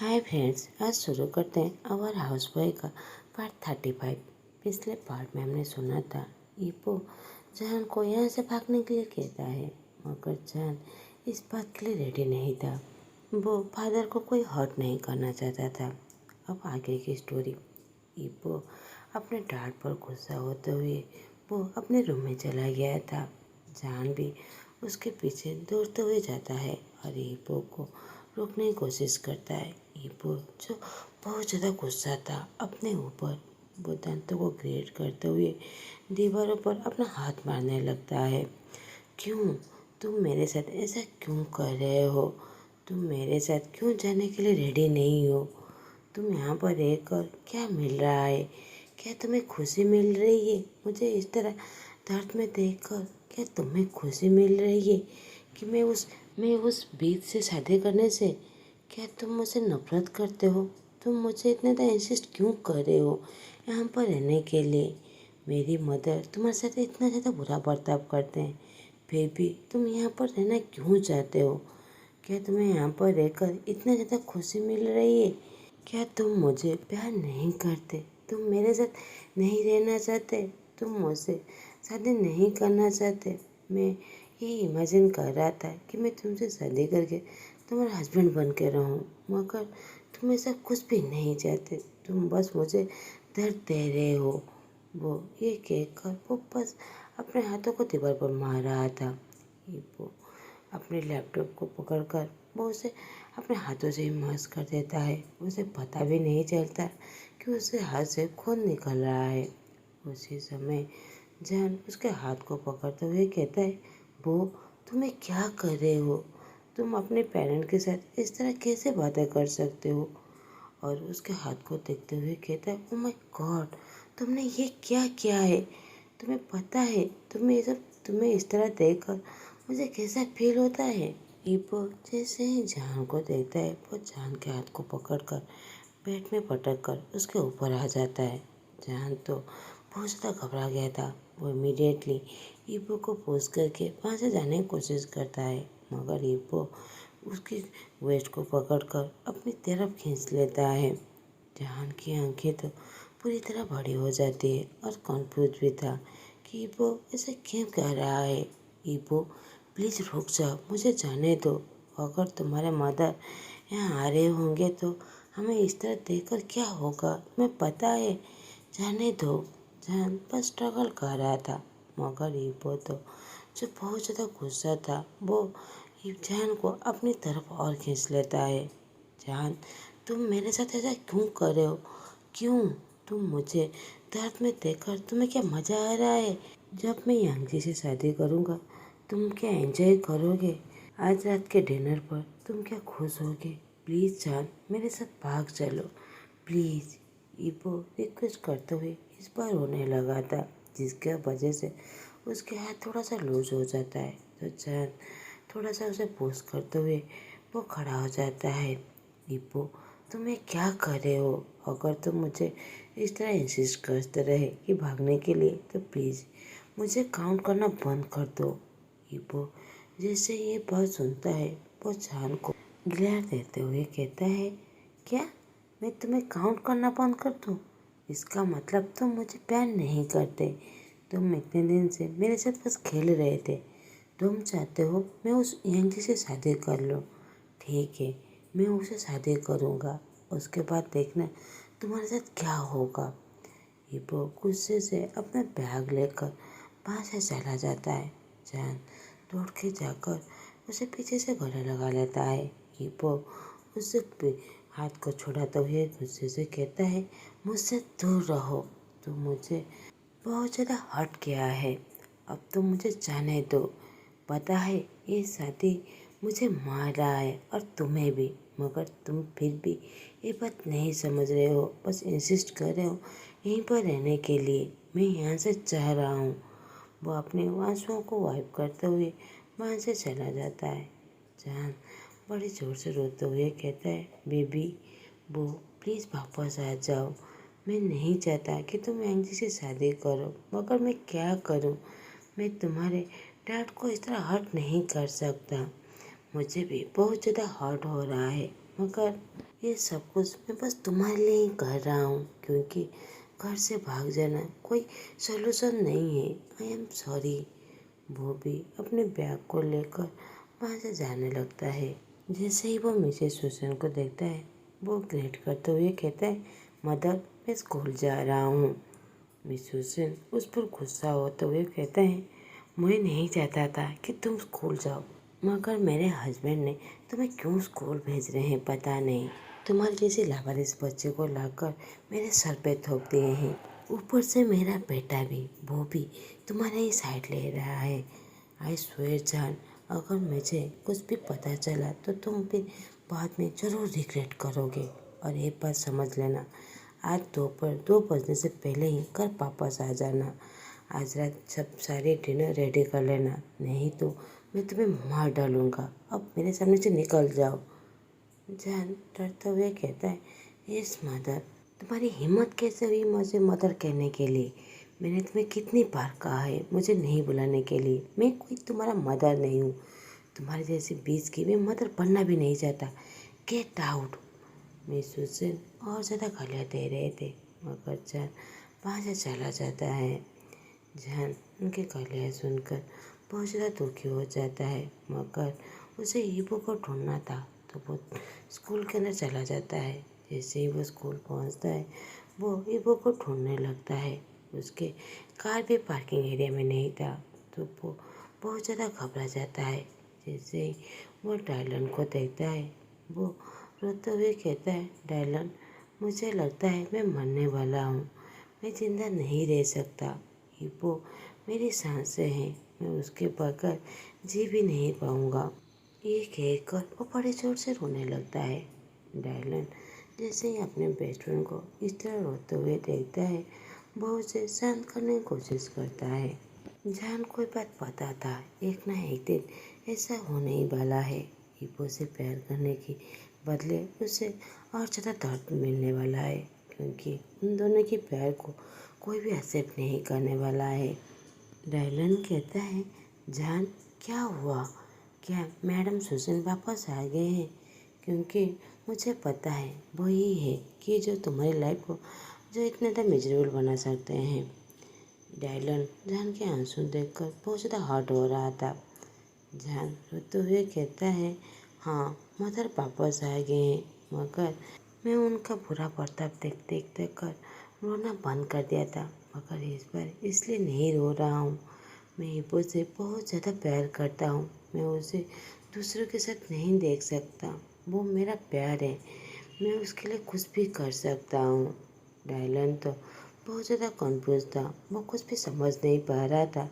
Hi friends, आज शुरू करते हैं अवर हाउस बॉय का पार्ट 35। पिछले पार्ट में हमने सुना था ईपो जान को यहाँ से भागने के लिए कहता है, मगर जान इस बात के लिए रेडी नहीं था। वो फादर को कोई हर्ट नहीं करना चाहता था। अब आगे की स्टोरी। ईपो अपने डैड पर गुस्सा होते हुए वो अपने रूम में चला गया था। जान भी उसके पीछे दौड़ते हुए जाता है और ईपो को रोकने की कोशिश करता है। ईपो जो बहुत ज़्यादा गुस्सा था अपने ऊपर, वो दांतों को ग्रेट करते हुए दीवारों पर अपना हाथ मारने लगता है। क्यों तुम मेरे साथ ऐसा क्यों कर रहे हो? तुम मेरे साथ क्यों जाने के लिए रेडी नहीं हो? तुम यहाँ पर रहकर क्या मिल रहा है? क्या तुम्हें खुशी मिल रही है? मुझे इस तरह दर्द में देखकर क्या तुम्हें खुशी मिल रही है कि मैं उस बीच से शादी करने से? क्या तुम मुझसे नफरत करते हो? तुम मुझे इतने ज़्यादा इंसिस्ट क्यों कर रहे हो यहाँ पर रहने के लिए? मेरी मदर तुम्हारे साथ इतना ज़्यादा बुरा बर्ताव करते हैं, फिर भी तुम यहाँ पर रहना क्यों चाहते हो? क्या तुम्हें यहाँ पर रहकर इतनी ज़्यादा खुशी मिल रही है? क्या तुम मुझे प्यार नहीं करते? तुम मेरे साथ नहीं रहना चाहते? तुम मुझसे शादी नहीं करना चाहते? मैं ये इमेजिन कर रहा था कि मैं तुमसे शादी करके तुम्हारा हस्बैंड बन के रहूं, मगर तुम ऐसा कुछ भी नहीं चाहते। तुम बस मुझे दर्द दे रहे हो। वो ये कहकर वो बस अपने हाथों को दीवार पर मार रहा था। वो अपने लैपटॉप को पकड़कर वो उसे अपने हाथों से ही मस कर देता है। उसे पता भी नहीं चलता कि उसके हाथ से खून निकल रहा है। उसी समय जान उसके हाथ को पकड़ते हुए कहता है, वो तुम्हें क्या कर रहे हो? तुम अपने पेरेंट के साथ इस तरह कैसे बातें कर सकते हो? और उसके हाथ को देखते हुए कहता है, ओ माय गॉड, तुमने ये क्या किया है? तुम्हें पता है तुम्हें इस तरह देखकर मुझे कैसा फील होता है? ईपो जैसे ही जान को देखता है वो जान के हाथ को पकड़कर पेट में पटक कर उसके ऊपर आ जाता है। जान तो बहुत ज़्यादा घबरा गया था। वो इमीडिएटली ईपो को पुश करके वहाँ से जाने की कोशिश करता है, मगर ईपो उसकी वेस्ट को पकड़कर अपनी तरफ खींच लेता है। जान की आंखें तो पूरी तरह बड़ी हो जाती है और कॉन्फ्यूज भी था कि ईपो ऐसे क्यों कह रहा है। ईपो प्लीज़ रुक जाओ, मुझे जाने दो। अगर तुम्हारे मदर यहाँ आ रहे होंगे तो हमें इस तरह देखकर क्या होगा, तुम्हें पता है। जाने दो। जान बस स्ट्रगल कर रहा था, मगर ईपो तो जो बहुत ज़्यादा गुस्सा था वो जान को अपनी तरफ और खींच लेता है। जान, तुम मेरे साथ ऐसा क्यों कर रहे हो? क्यों? तुम मुझे दर्द में देखकर तुम्हें क्या मज़ा आ रहा है? जब मैं यांगी से शादी करूँगा तुम क्या एंजॉय करोगे? आज रात के डिनर पर तुम क्या खुश होगे? प्लीज़ जान, मेरे साथ भाग चलो प्लीज़। ईपो रिक्वेस्ट करते हुए इस बार रोने लगा था, जिसके वजह से उसके हाथ थोड़ा सा लूज हो जाता है। तो जान थोड़ा सा उसे पुश करते हुए वो खड़ा हो जाता है। ईपो, तुम ये क्या कर रहे हो? अगर तुम मुझे इस तरह इंसिस्ट करते रहे कि भागने के लिए तो प्लीज़ मुझे काउंट करना बंद कर दो। ईपो जैसे ये बात सुनता है वो जान को ग्लेयर देते हुए कहता है, क्या मैं तुम्हें काउंट करना बंद कर दूँ? इसका मतलब तुम मुझे प्यार नहीं करते। तुम इतने दिन से मेरे साथ बस खेल रहे थे। तुम चाहते हो मैं उस यंगी से शादी कर लूँ। ठीक है, मैं उसे शादी करूँगा, उसके बाद देखना तुम्हारे साथ क्या होगा। ईपो गुस्से से अपना बैग लेकर वहाँ से चला जाता है। जान दौड़ के जाकर उसे पीछे से गले लगा लेता है। ईपो उससे हाथ को छुड़ाते हुए गुस्से से कहता है, मुझसे दूर रहो। तुम मुझे बहुत ज़्यादा हर्ट किया है, अब तुम मुझे जाने दो। पता है ये शादी मुझे मार रहा है और तुम्हें भी, मगर तुम फिर भी ये बात नहीं समझ रहे हो, बस इंसिस्ट कर रहे हो यहीं पर रहने के लिए। मैं यहाँ से चाह रहा हूँ। वो अपने आंसुओं को वाइप करते हुए वहाँ से चला जाता है। जान बड़ी ज़ोर से रोते हुए कहता है, बेबी वो प्लीज़ वापस आ जाओ। मैं नहीं चाहता कि तुम एंजी से शादी करो, मगर मैं क्या करूं? मैं तुम्हारे डैड को इस तरह हर्ट नहीं कर सकता। मुझे भी बहुत ज़्यादा हर्ट हो रहा है, मगर ये सब कुछ मैं बस तुम्हारे लिए ही कर रहा हूँ, क्योंकि घर से भाग जाना कोई सॉल्यूशन नहीं है। I am sorry. वो भी अपने बैग को लेकर वहाँ से जाने लगता है। जैसे ही वो मिसेस सुसन को देखता है, वो ग्रेट करते हुए कहता है, मदर मैं स्कूल जा रहा हूँ। मिस सुसन उस पर गुस्सा होते हुए कहता है, मैं नहीं चाहता था कि तुम स्कूल जाओ, मगर मेरे हस्बैंड ने तुम्हें क्यों स्कूल भेज रहे हैं पता नहीं। तुम्हारे जैसे लावारिस बच्चे को लाकर मेरे सर पे थोप दिए हैं। ऊपर से मेरा बेटा भी, वो भी तुम्हारा ही साइड ले रहा है। आई स्वेयर जान, अगर मुझे कुछ भी पता चला तो तुम फिर बाद में ज़रूर रिग्रेट करोगे। और एक बात समझ लेना, आज दोपहर 2 बजने से पहले ही घर वापस आ जाना। आज रात सब सारे डिनर रेडी कर लेना, नहीं तो मैं तुम्हें मार डालूंगा। अब मेरे सामने से निकल जाओ। जान डरते हुए कहता है, यस मदर। तुम्हारी हिम्मत कैसे हुई मुझे मदर कहने के लिए? मैंने तुम्हें कितनी बार कहा है मुझे नहीं बुलाने के लिए। मैं कोई तुम्हारा मदर नहीं हूँ। तुम्हारे जैसी बीच की मैं मदर बनना भी नहीं चाहता। Get out. मिस सुसन और ज़्यादा गालियाँ दे रहे थे, मगर जान वहाँ से चला जाता है। जान उनकी गालियाँ सुनकर बहुत ज़्यादा दुखी हो जाता है, मगर उसे ईबो को ढूंढना था तो वो स्कूल के अंदर चला जाता है। जैसे ही वो स्कूल पहुंचता है, वो ईबो को ढूंढने लगता है। उसके कार भी पार्किंग एरिया में नहीं था, तो वो बहुत ज़्यादा घबरा जाता है। जैसे ही वो डायलन को देखता है, वो रोते हुए कहता है, डायलन मुझे लगता है मैं मरने वाला हूँ, मैं ज़िंदा नहीं रह सकता। वो मेरी सांसें हैं, मैं उसके बगैर जी भी नहीं पाऊँगा। ये कहकर वो बड़े जोर से रोने लगता है। डायलन जैसे ही अपने बेस्ट फ्रेंड को इस तरह रोते हुए देखता है, वो उसे शांत करने की कोशिश करता है। जान कोई बात पता था, एक ना एक दिन ऐसा होने ही वाला है। ईपो से प्यार करने के बदले उसे और ज़्यादा दर्द मिलने वाला है, क्योंकि उन दोनों के प्यार को कोई भी एक्सेप्ट नहीं करने वाला है। डायलन कहता है, जान क्या हुआ? क्या मैडम सुसन वापस आ गए हैं? क्योंकि मुझे पता है वही है कि जो तुम्हारी लाइफ को जो इतना ज़्यादा मिजरेबल बना सकते हैं। डायलन जान के आंसू देखकर बहुत ज़्यादा हर्ट हो रहा था। जान रोते हुए कहता है, हाँ मदर वापस आ गए हैं, मगर मैं उनका बुरा बर्ताव देख कर रोना बंद कर दिया था। मगर इस बार इसलिए नहीं रो रहा हूँ। मैं ईपो से बहुत ज़्यादा प्यार करता हूँ। मैं उसे दूसरों के साथ नहीं देख सकता। वो मेरा प्यार है, मैं उसके लिए कुछ भी कर सकता हूँ। डायलन तो बहुत ज़्यादा कन्फ्यूज था। वो कुछ भी समझ नहीं पा रहा था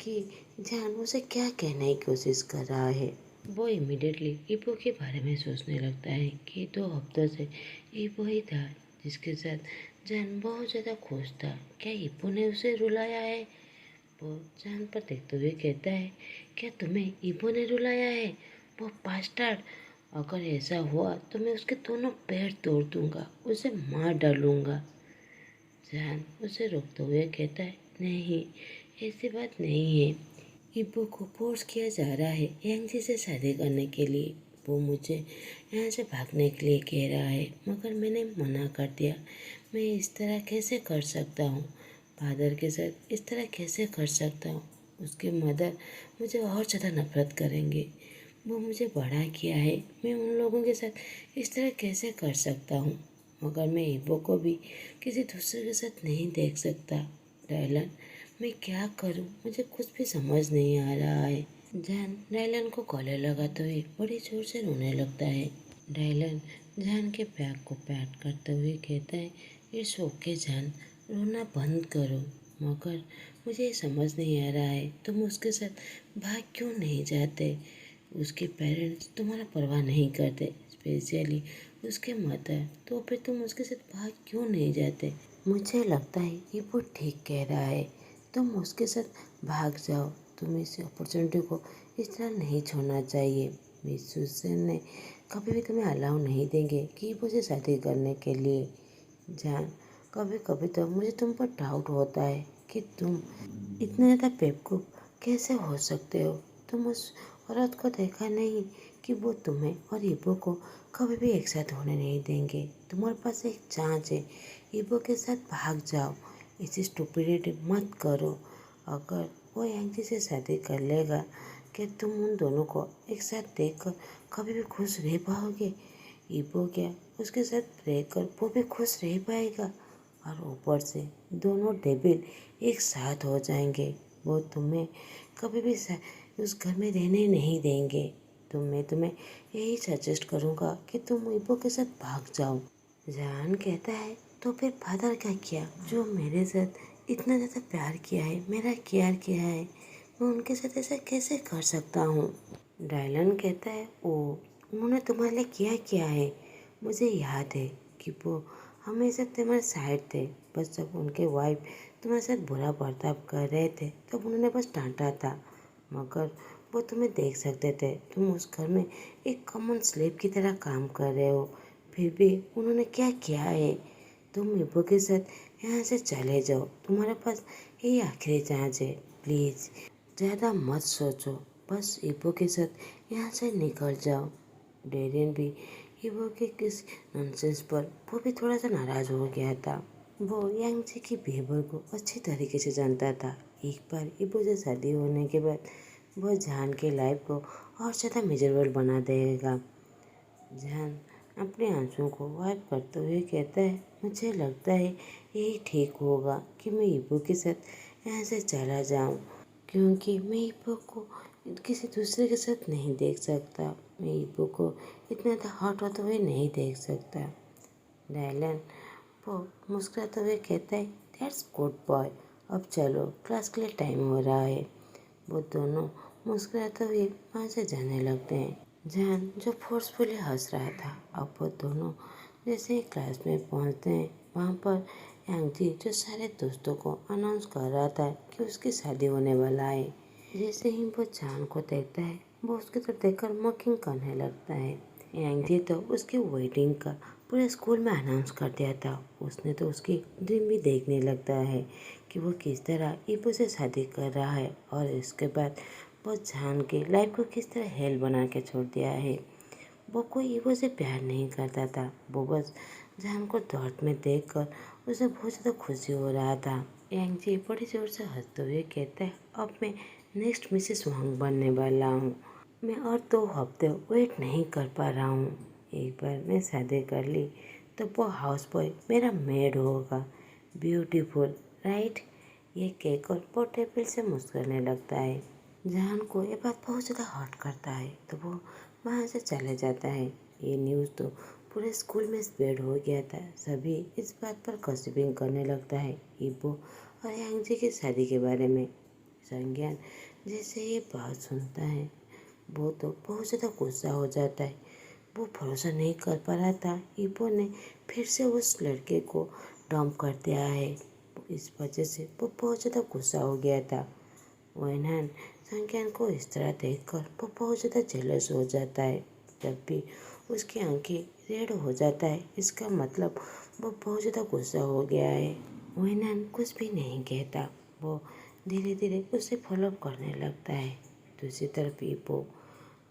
कि जान उसे क्या कहने की कोशिश कर रहा है। वो इमीडिएटली ईपो के बारे में सोचने लगता है कि 2 हफ्तों से ईपो ही था जिसके साथ जान बहुत ज़्यादा खुश था। क्या ईपो ने उसे रुलाया है? वो जान पर देखते हुए कहता है, क्या तुम्हें ईपो ने रुलाया है? वो बास्टर्ड! अगर ऐसा हुआ तो मैं उसके दोनों पैर तोड़ दूंगा, उसे मार डालूंगा। जान उसे रोकते हुए कहता है, नहीं ऐसी बात नहीं है। ईपो को फोर्स किया जा रहा है यांगजी से शादी करने के लिए। वो मुझे यहाँ से भागने के लिए कह रहा है, मगर मैंने मना कर दिया। मैं इस तरह कैसे कर सकता हूँ? फादर के साथ इस तरह कैसे कर सकता हूँ? उसके मदर मुझे और ज़्यादा नफरत करेंगे। वो मुझे बड़ा किया है, मैं उन लोगों के साथ इस तरह कैसे कर सकता हूँ? मगर मैं ईपो को भी किसी दूसरे के साथ नहीं देख सकता। डायलन मैं क्या करूं? मुझे कुछ भी समझ नहीं आ रहा है। जान डायलन को गले लगाते हुए बड़ी जोर से रोने लगता है। डायलन जान के बैग को पैट करते हुए कहता है, इट्स ओके जान, रोना बंद करो। मगर मुझे ये समझ नहीं आ रहा है तुम उसके साथ भाग क्यों नहीं जाते? उसके पेरेंट्स तुम्हारा परवाह नहीं करते, स्पेशली उसके मदर, तो फिर तुम उसके साथ भाग क्यों नहीं जाते? मुझे लगता है ये वो ठीक कह रहा है, तुम उसके साथ भाग जाओ। तुम इस अपॉर्चुनिटी को इस तरह नहीं छोड़ना चाहिए। मिस सुसन ने कभी भी तुम्हें अलाउ नहीं देंगे कि मुझे शादी करने के लिए। जान कभी कभी तो मुझे तुम पर डाउट होता है कि तुम इतने ज़्यादा बेवकूफ़ कैसे हो सकते हो। तुम उस औरत को देखा नहीं कि वो तुम्हें और ईबो को कभी भी एक साथ होने नहीं देंगे। तुम्हारे पास एक चांस है, ईबो के साथ भाग जाओ, इसी स्टुपिडिटी मत करो। अगर वो यांगजी से शादी कर लेगा, क्या तुम उन दोनों को एक साथ देखकर कभी भी खुश रह पाओगे? ईबो क्या उसके साथ रहकर वो भी खुश रह पाएगा? और ऊपर से दोनों डेबिल एक साथ हो जाएंगे। वो तुम्हें कभी भी उस घर में रहने नहीं देंगे। तो मैं तुम्हें यही सजेस्ट करूँगा कि तुम ईबो के साथ भाग जाओ। जान कहता है, तो फिर फादर का क्या, जो मेरे साथ इतना ज़्यादा प्यार किया है, मेरा केयर किया है, मैं उनके साथ ऐसा कैसे कर सकता हूँ? डायलन कहता है, ओ उन्होंने तुम्हारे लिए क्या है? मुझे याद है कि वो हमेशा तुम्हारे साइड थे। बस जब उनके वाइफ तुम्हारे साथ बुरा बर्ताव कर रहे थे तब उन्होंने बस डांटा था, मगर वो तुम्हें देख सकते थे। तुम उस घर में एक कॉमन स्लेव की तरह काम कर रहे हो, फिर भी उन्होंने क्या किया है? तुम ईबो के साथ यहाँ से चले जाओ, तुम्हारे पास यही आखिरी चांस है। प्लीज़ ज़्यादा मत सोचो, बस ईबो के साथ यहाँ से निकल जाओ। डेरियन भी ईबो के किस नॉनसेंस पर वो भी थोड़ा सा नाराज़ हो गया था। वो यांगजी की बिहेवियर को अच्छी तरीके से जानता था। एक बार ईबो से शादी होने के बाद वो जान के लाइफ को और ज़्यादा मिजरेबल बना देगा। जान अपने आंसुओं को वाइप करते हुए कहता है, मुझे लगता है यही ठीक होगा कि मैं ईबो के साथ यहाँ से चला जाऊँ, क्योंकि मैं ईबो को किसी दूसरे के साथ नहीं देख सकता। मैं ईबो को इतना हर्ट होते हुए नहीं देख सकता। डायलन वो मुस्कुराते हुए कहता है, दैट्स गुड बॉय, अब चलो क्लास के लिए टाइम हो रहा है। वो दोनों मुस्कुराते हुए वहाँ से जाने लगते हैं। जान जो फोर्सफुली हंस रहा था, अब वो दोनों जैसे ही क्लास में पहुँचते हैं, वहाँ पर यांगजी जो सारे दोस्तों को अनाउंस कर रहा था कि उसकी शादी होने वाला है। जैसे ही वो जान को देखता है, वो उसकी तरफ देखकर मॉकिंग करने लगता है। यांगजी तो उसकी वेडिंग का पूरे स्कूल में अनाउंस कर दिया था। उसने तो उसकी ड्रीम भी देखने लगता है कि वो किस तरह ईबो से शादी कर रहा है और इसके बाद वो जान के लाइफ को किस तरह हेल बना के छोड़ दिया है। वो कोई ईबो से प्यार नहीं करता था, वो बस जान को दर्द में देखकर उसे बहुत ज़्यादा खुशी हो रहा था। यांगजी बड़ी जोर से हंसते हुए कहता है, अब मैं नेक्स्ट मिसेस वांग बनने वाला हूँ। मैं और 2 हफ्ते वेट नहीं कर पा रहा हूँ। एक बार मैं शादी कर ली तो वो हाउस बॉय मेरा मेड होगा। Beautiful right? ये कहकर वो टेबल से मुस्कुराने लगता है। जान को ये बात बहुत ज़्यादा हर्ट करता है, तो वो वहाँ से चले जाता है। ये न्यूज़ तो पूरे स्कूल में स्प्रेड हो गया था। सभी इस बात पर गॉसिपिंग करने लगता है ईबो और यांगजी की शादी के बारे में। संज्ञान जैसे ये बात सुनता है, वो तो बहुत ज़्यादा गुस्सा हो जाता है। वो भरोसा नहीं कर पा रहा था ईबो ने फिर से उस लड़के को डंप कर दिया है। इस वजह से वो बहुत ज़्यादा गुस्सा हो गया था। वैनहान संज्ञान को इस तरह देखकर वो बहुत ज़्यादा जेलस हो जाता है। जब भी उसकी आंखें रेड हो जाता है, इसका मतलब वो बहुत ज़्यादा गुस्सा हो गया है। वैनहान कुछ भी नहीं कहता, वो धीरे धीरे उसे फॉलो करने लगता है। दूसरी तरफ ईबो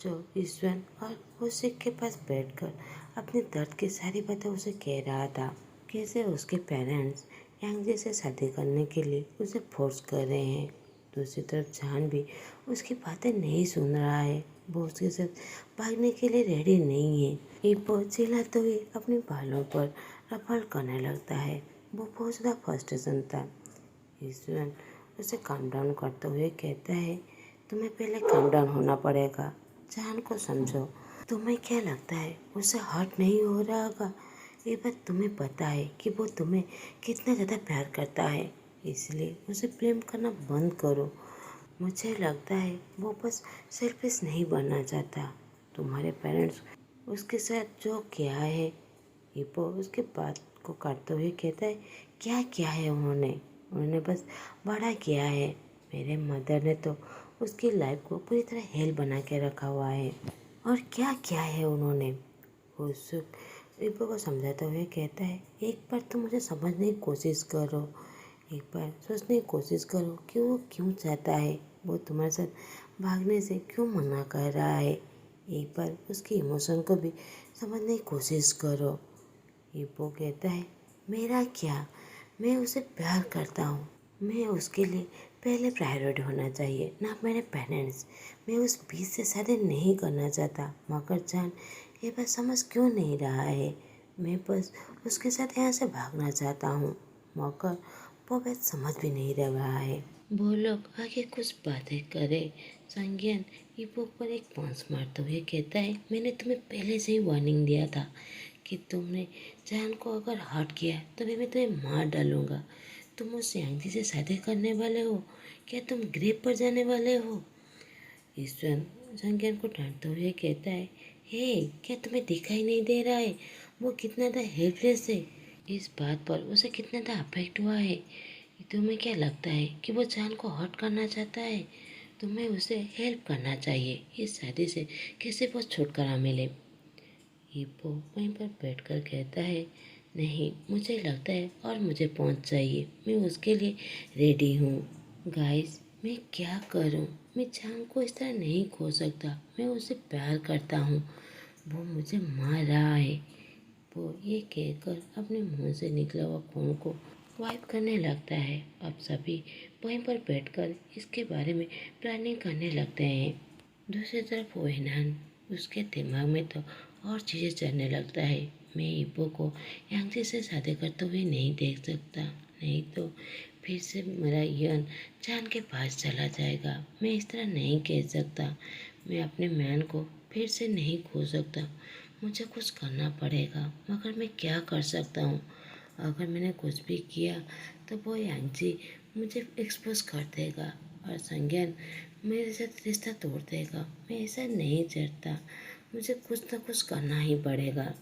जो ईश्वन और उसी के पास बैठकर अपने दर्द की सारी बातें उसे कह रहा था। कैसे उसके पेरेंट्स यांगजी से शादी करने के लिए उसे फोर्स कर रहे हैं। दूसरी तरफ जान भी उसकी बातें नहीं सुन रहा है, वो उसके साथ भागने के लिए रेडी नहीं है। ईबो चिल्लाते हुए अपने बालों पर रफल करने लगता है। वो बहुत ज़्यादा फ्रस्ट्रेशन था। ईश्वन उसे काम डाउन करते हुए कहता है, तुम्हें पहले काम डाउन होना पड़ेगा। जान को समझो। तुम्हें क्या लगता है उसे हर्ट नहीं हो रहा होगा? ये बात तुम्हें पता है कि वो तुम्हें कितना ज़्यादा प्यार करता है, इसलिए उसे ब्लेम करना बंद करो। मुझे लगता है वो बस सेल्फिश नहीं बनना चाहता। तुम्हारे पेरेंट्स उसके साथ जो किया है। ईबो उसके बात को काटते हुए कहता है, क्या किया है उन्होंने? उन्होंने बस बड़ा किया है। मेरे मदर ने तो उसकी लाइफ को पूरी तरह हेल बना के रखा हुआ है। और क्या किया है उन्होंने? वो ईबो को समझाते हुए कहता है, एक बार तो मुझे समझने की कोशिश करो। एक बार सोचने की कोशिश करो कि वो क्यों चाहता है, वो तुम्हारे साथ भागने से क्यों मना कर रहा है। एक बार उसके इमोशन को भी समझने की कोशिश करो। ईपो कहता है, मेरा क्या, मैं उसे प्यार करता हूँ। मैं उसके लिए पहले प्रायोरिटी होना चाहिए, ना मेरे पेरेंट्स। मैं उस बीच से शादी नहीं करना चाहता। मगर जान ये बात समझ क्यों नहीं रहा है। मैं बस उसके साथ यहाँ से भागना चाहता हूँ, मगर वो बात समझ भी नहीं रहा है। वो लोग आगे कुछ बातें करे। संज्ञान ईपो पर एक पांच मारते हुए कहता है, मैंने तुम्हें पहले से ही वार्निंग दिया था कि तुमने जान को अगर हर्ट किया तो मैं तुम्हें मार डालूंगा। तुम उस यांगजी से शादी करने वाले हो, क्या तुम ग्रेव पर जाने वाले हो? ईश्वर संज्ञान को डांटते हुए कहता है, हे क्या तुम्हें दिखाई नहीं दे रहा है वो कितना ज़्यादा हेल्पलेस है? इस बात पर उसे कितना ज़्यादा अफेक्ट हुआ है। तुम्हें क्या लगता है कि वो जान को हर्ट करना चाहता है? तुम्हें उसे हेल्प करना चाहिए, इस शादी से कैसे वो छुटकारा मिले। ईपो वहीं पर बैठकर कहता है, नहीं मुझे लगता है और मुझे पहुंच चाहिए, मैं उसके लिए रेडी हूँ। गाइस मैं क्या करूँ, मैं जान को इस तरह नहीं खो सकता। मैं उसे प्यार करता हूँ, वो मुझे मार रहा है। वो ये कहकर अपने मुंह से निकला हुआ खून को वाइप करने लगता है। अब सभी वहीं पर बैठकर इसके बारे में प्लानिंग करने लगते हैं। दूसरी तरफ वेनान, उसके दिमाग में तो और चीज़ें चलने लगता है। मैं ईपो को यांगजी से शादी करते हुए नहीं देख सकता, नहीं तो फिर से मेरा यन जान के पास चला जाएगा। मैं इस तरह नहीं कह सकता, मैं अपने मैन को फिर से नहीं खो सकता। मुझे कुछ करना पड़ेगा, मगर मैं क्या कर सकता हूँ? अगर मैंने कुछ भी किया तो वो यांगजी मुझे एक्सपोज कर देगा और संज्ञान मेरे साथ रिश्ता तोड़ देगा। मैं ऐसा नहीं चाहता, मुझे कुछ ना कुछ करना ही पड़ेगा।